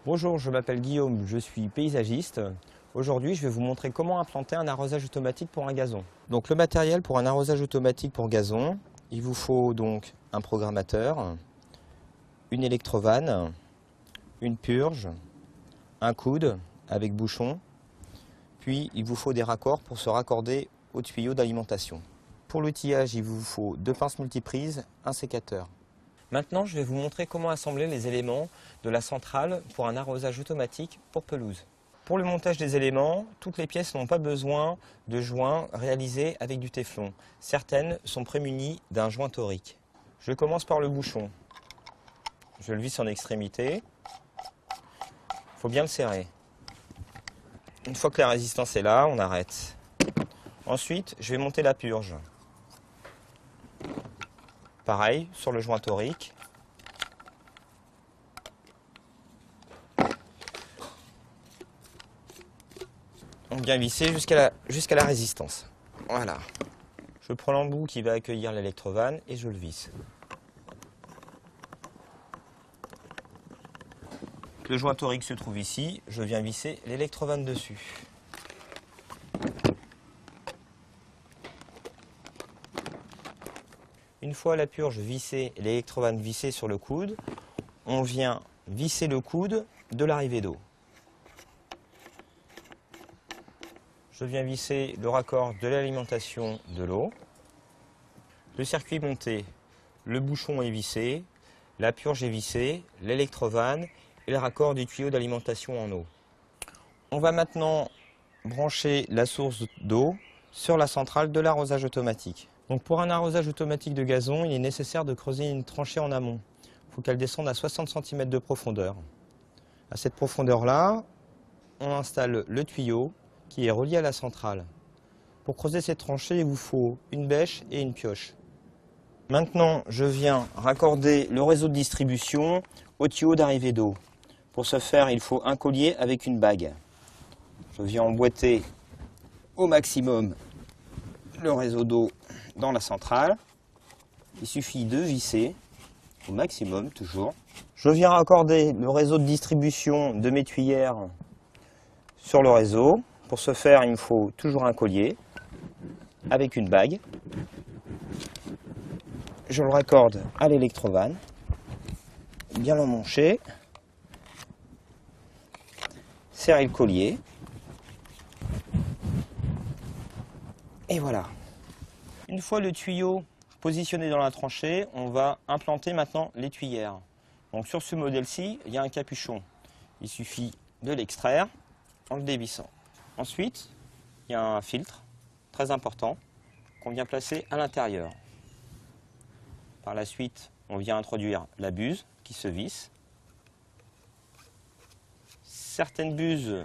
Bonjour, je m'appelle Guillaume, je suis paysagiste. Aujourd'hui, je vais vous montrer comment implanter un arrosage automatique pour un gazon. Donc le matériel pour un arrosage automatique pour gazon, il vous faut donc un programmateur, une électrovanne, une purge, un coude avec bouchon, puis il vous faut des raccords pour se raccorder au tuyau d'alimentation. Pour l'outillage, il vous faut 2 pinces multiprises, un sécateur. Maintenant, je vais vous montrer comment assembler les éléments de la centrale pour un arrosage automatique pour pelouse. Pour le montage des éléments, toutes les pièces n'ont pas besoin de joints réalisés avec du téflon. Certaines sont prémunies d'un joint torique. Je commence par le bouchon. Je le visse en extrémité. Il faut bien le serrer. Une fois que la résistance est là, on arrête. Ensuite, je vais monter la purge. Pareil, sur le joint torique. On vient visser jusqu'à la résistance. Voilà. Je prends l'embout qui va accueillir l'électrovanne et je le visse. Le joint torique se trouve ici, je viens visser l'électrovanne dessus. Une fois la purge vissée et l'électrovanne vissée sur le coude, on vient visser le coude de l'arrivée d'eau. Je viens visser le raccord de l'alimentation de l'eau. Le circuit est monté, le bouchon est vissé, la purge est vissée, l'électrovanne et le raccord du tuyau d'alimentation en eau. On va maintenant brancher la source d'eau sur la centrale de l'arrosage automatique. Donc pour un arrosage automatique de gazon, il est nécessaire de creuser une tranchée en amont. Il faut qu'elle descende à 60 cm de profondeur. À cette profondeur-là, on installe le tuyau qui est relié à la centrale. Pour creuser cette tranchée, il vous faut une bêche et une pioche. Maintenant, je viens raccorder le réseau de distribution au tuyau d'arrivée d'eau. Pour ce faire, il faut un collier avec une bague. Je viens emboîter au maximum le réseau d'eau dans la centrale. Il suffit de visser au maximum toujours. Je viens raccorder le réseau de distribution de mes tuyères sur le réseau. Pour ce faire, il me faut toujours un collier avec une bague. Je le raccorde à l'électrovanne, bien l'emmancher, serrer le collier, et voilà. Une fois le tuyau positionné dans la tranchée, on va implanter maintenant les tuyères. Donc sur ce modèle-ci, il y a un capuchon. Il suffit de l'extraire en le dévissant. Ensuite, il y a un filtre très important qu'on vient placer à l'intérieur. Par la suite, on vient introduire la buse qui se visse. Certaines buses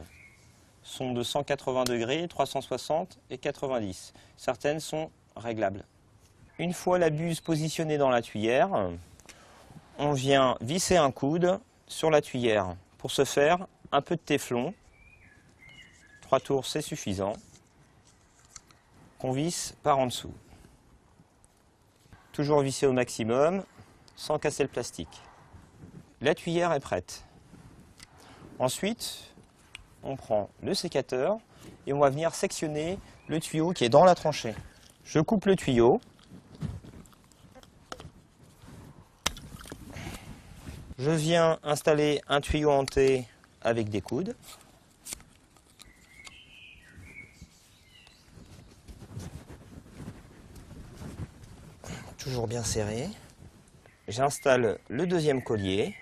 sont de 180 degrés, 360 et 90. Certaines sont réglables. Une fois la buse positionnée dans la tuyère, on vient visser un coude sur la tuyère. Pour ce faire, un peu de téflon. 3 tours, c'est suffisant. Qu'on visse par en dessous. Toujours visser au maximum, sans casser le plastique. La tuyère est prête. Ensuite, on prend le sécateur et on va venir sectionner le tuyau qui est dans la tranchée. Je coupe le tuyau. Je viens installer un tuyau en T avec des coudes. Toujours bien serré. J'installe le deuxième collier.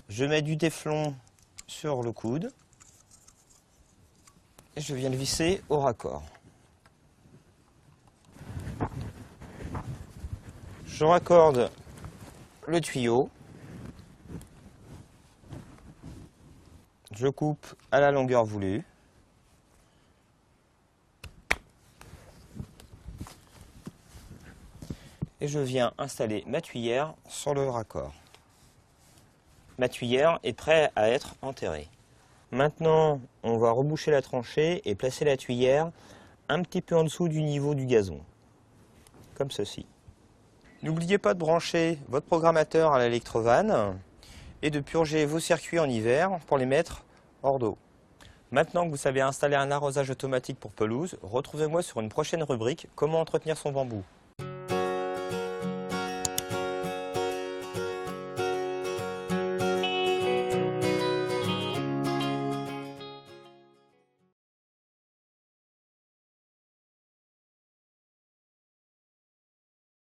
Je mets du téflon sur le coude et je viens le visser au raccord. Je raccorde le tuyau. Je coupe à la longueur voulue. Et je viens installer ma tuyère sur le raccord. Ma tuyère est prête à être enterrée. Maintenant, on va reboucher la tranchée et placer la tuyère un petit peu en dessous du niveau du gazon, comme ceci. N'oubliez pas de brancher votre programmateur à l'électrovanne et de purger vos circuits en hiver pour les mettre hors d'eau. Maintenant que vous savez installer un arrosage automatique pour pelouse, retrouvez-moi sur une prochaine rubrique « Comment entretenir son bambou ».